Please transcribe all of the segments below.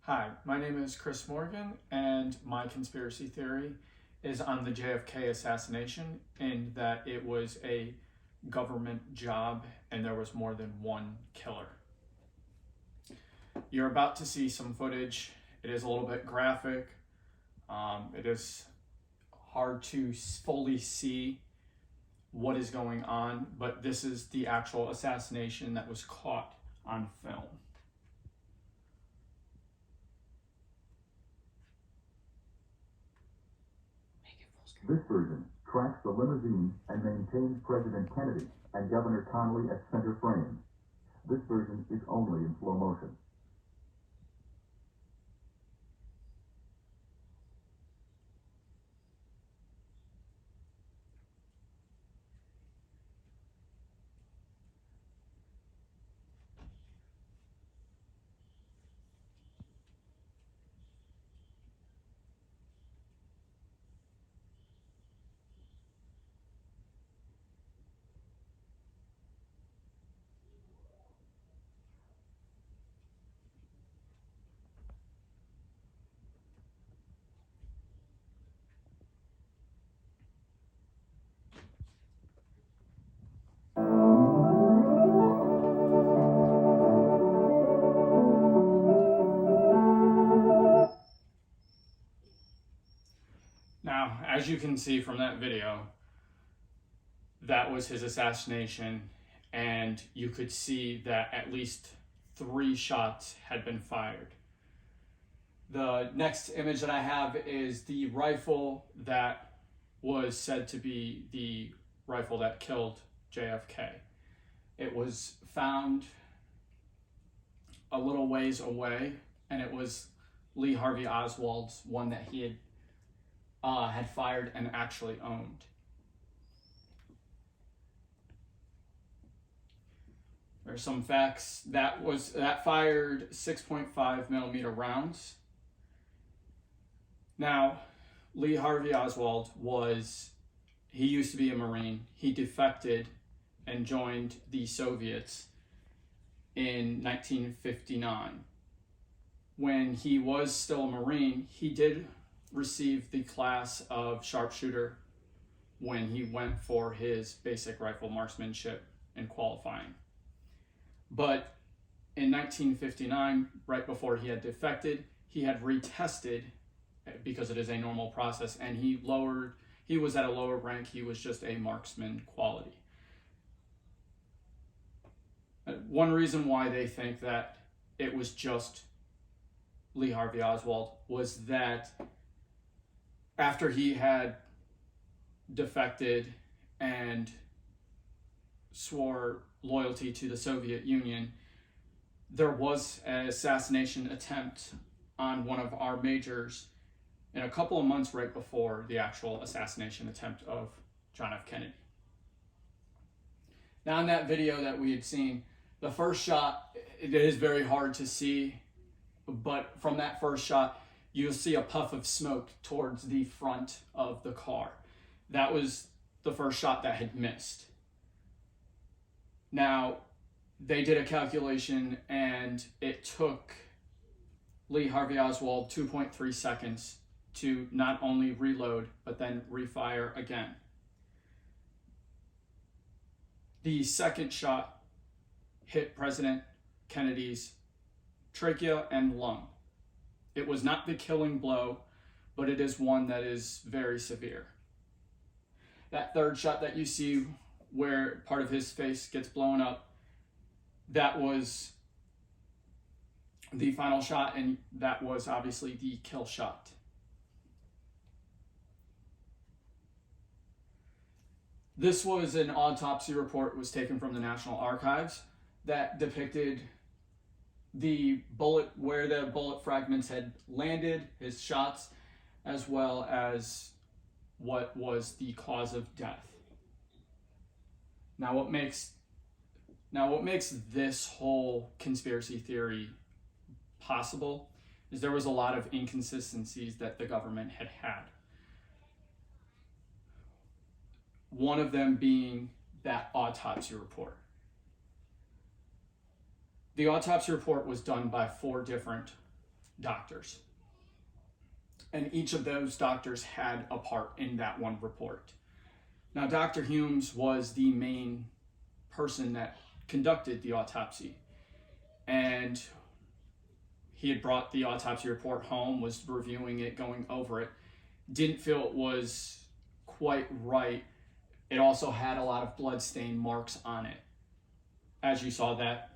Hi, my name is Chris Morgan, and my conspiracy theory is on the JFK assassination, in that it was a government job and there was more than one killer. You're about to see some footage. It is a little bit graphic. It is hard to fully see what is going on, but this is the actual assassination that was caught on film. This version tracks the limousine and maintains President Kennedy and Governor Connally at center frame. This version is only in slow motion. Now, as you can see from that video, that was his assassination, and you could see that at least 3 shots had been fired. The next image that I have is the rifle that was said to be the rifle that killed JFK. It was found a little ways away, and it was Lee Harvey Oswald's one that he had fired and actually owned. There's some facts. That fired 6.5 millimeter rounds. Now, Lee Harvey Oswald he used to be a Marine. He defected and joined the Soviets in 1959. When he was still a Marine, he did receive the class of sharpshooter when he went for his basic rifle marksmanship in qualifying. But in 1959, right before he had defected, he had retested, because it is a normal process, and he was at a lower rank. He was just a marksman quality. One reason why they think that it was just Lee Harvey Oswald was that after he had defected and swore loyalty to the Soviet Union, there was an assassination attempt on one of our majors in a couple of months right before the actual assassination attempt of John F. Kennedy. Now, in that video that we had seen, the first shot, it is very hard to see, but from that first shot, you'll see a puff of smoke towards the front of the car. That was the first shot that had missed. Now, they did a calculation, and it took Lee Harvey Oswald 2.3 seconds to not only reload, but then refire again. The second shot hit President Kennedy's trachea and lung. It was not the killing blow, but it is one that is very severe. That third shot that you see where part of his face gets blown up, that was the final shot, and that was obviously the kill shot. This was an autopsy report. It was taken from the National Archives that depicted the bullet, where the bullet fragments had landed, his shots, as well as what was the cause of death. Now what makes this whole conspiracy theory possible is there was a lot of inconsistencies that the government had. One of them being that autopsy report. The autopsy report was done by 4 different doctors. And each of those doctors had a part in that one report. Now, Dr. Humes was the main person that conducted the autopsy. And he had brought the autopsy report home, was reviewing it, going over it, didn't feel it was quite right. It also had a lot of bloodstain marks on it. As you saw, that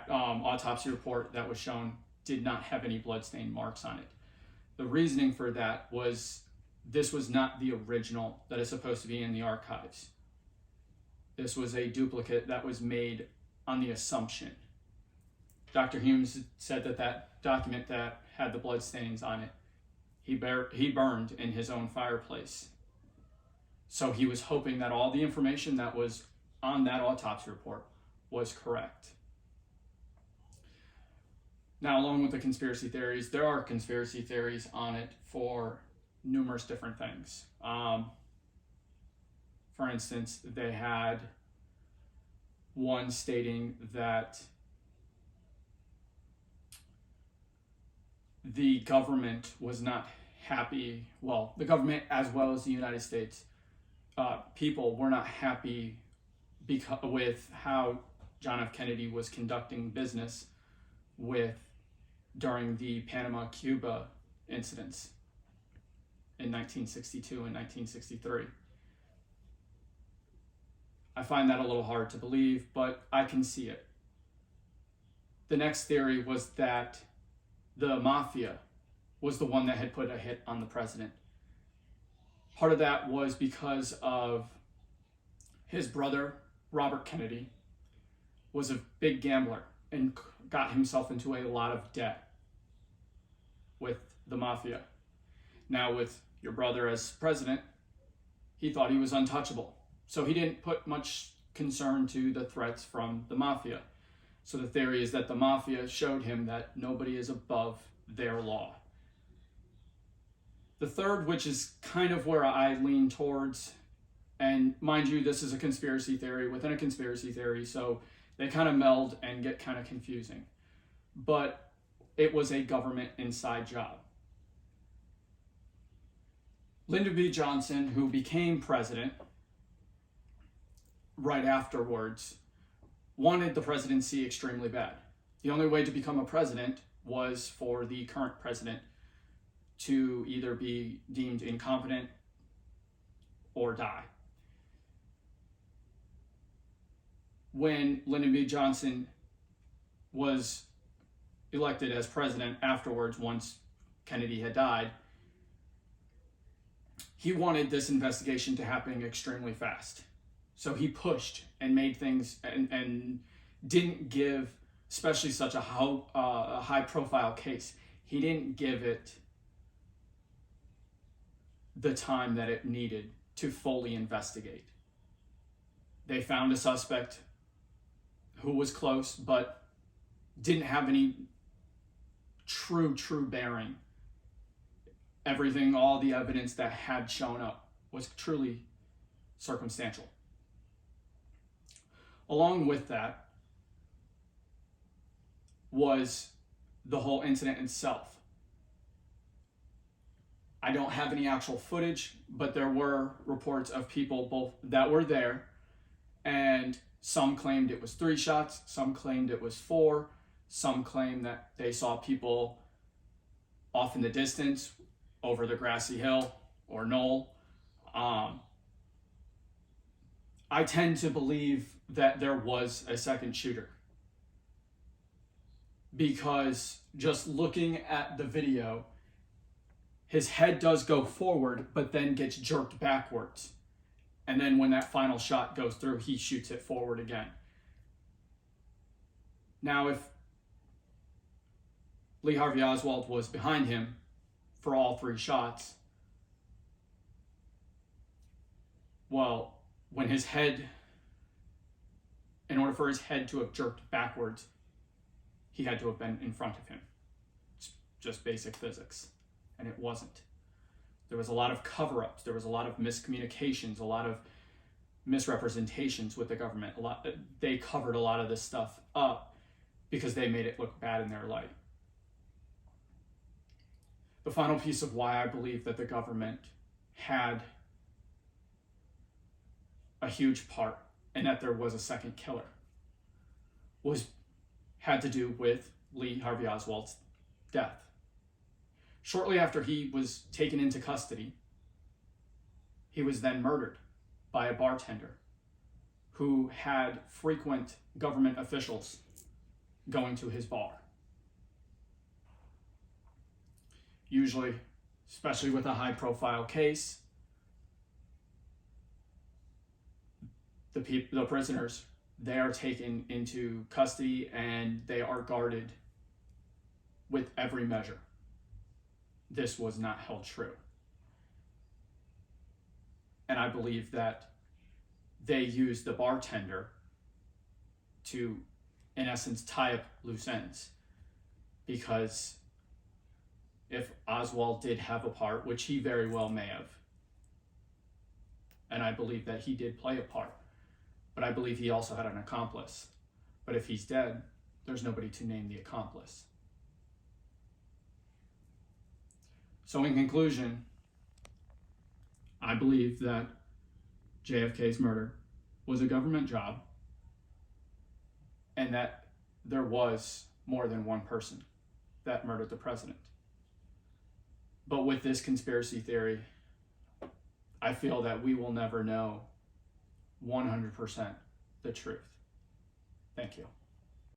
autopsy report that was shown did not have any bloodstain marks on it. The reasoning for that was this was not the original that is supposed to be in the archives. This was a duplicate that was made on the assumption. Dr. Humes said that that document that had the bloodstains on it, he burned in his own fireplace. So he was hoping that all the information that was on that autopsy report was correct. Now, along with the conspiracy theories, there are conspiracy theories on it for numerous different things. For instance, they had one stating that the government was not happy. Well, the government as well as the United States people were not happy with how John F. Kennedy was conducting business during the Panama-Cuba incidents in 1962 and 1963. I find that a little hard to believe, but I can see it. The next theory was that the mafia was the one that had put a hit on the president. Part of that was because of his brother, Robert Kennedy, was a big gambler and got himself into a lot of debt with the mafia. Now, with your brother as president, he thought he was untouchable. So he didn't put much concern to the threats from the mafia. So the theory is that the mafia showed him that nobody is above their law. The third, which is kind of where I lean towards, and mind you, this is a conspiracy theory within a conspiracy theory, so they kind of meld and get kind of confusing. But it was a government inside job. Lyndon B. Johnson, who became president right afterwards, wanted the presidency extremely bad. The only way to become a president was for the current president to either be deemed incompetent or die. When Lyndon B. Johnson was elected as president afterwards, once Kennedy had died, he wanted this investigation to happen extremely fast. So he pushed and made things and didn't give, especially such a high-profile case, he didn't give it the time that it needed to fully investigate. They found a suspect who was close, but didn't have any true bearing. Everything, all the evidence that had shown up was truly circumstantial. Along with that was the whole incident itself. I don't have any actual footage, but there were reports of people both that were there, and some claimed it was 3 shots, some claimed it was 4, some claimed that they saw people off in the distance over the grassy hill or knoll. I tend to believe that there was a second shooter, because just looking at the video, his head does go forward, but then gets jerked backwards. And then when that final shot goes through, he shoots it forward again. Now, if Lee Harvey Oswald was behind him for all 3 shots, well, when his head, in order for his head to have jerked backwards, he had to have been in front of him. It's just basic physics. And it wasn't. There was a lot of cover-ups. There was a lot of miscommunications, a lot of misrepresentations with the government. They covered a lot of this stuff up because they made it look bad in their light. The final piece of why I believe that the government had a huge part and that there was a second killer had to do with Lee Harvey Oswald's death. Shortly after he was taken into custody, he was then murdered by a bartender who had frequent government officials going to his bar. Usually, especially with a high-profile case, the prisoners, they are taken into custody and they are guarded with every measure. This was not held true. And I believe that they used the bartender to, in essence, tie up loose ends. Because if Oswald did have a part, which he very well may have, and I believe that he did play a part, but I believe he also had an accomplice. But if he's dead, there's nobody to name the accomplice. So in conclusion, I believe that JFK's murder was a government job and that there was more than one person that murdered the president. But with this conspiracy theory, I feel that we will never know 100% the truth. Thank you.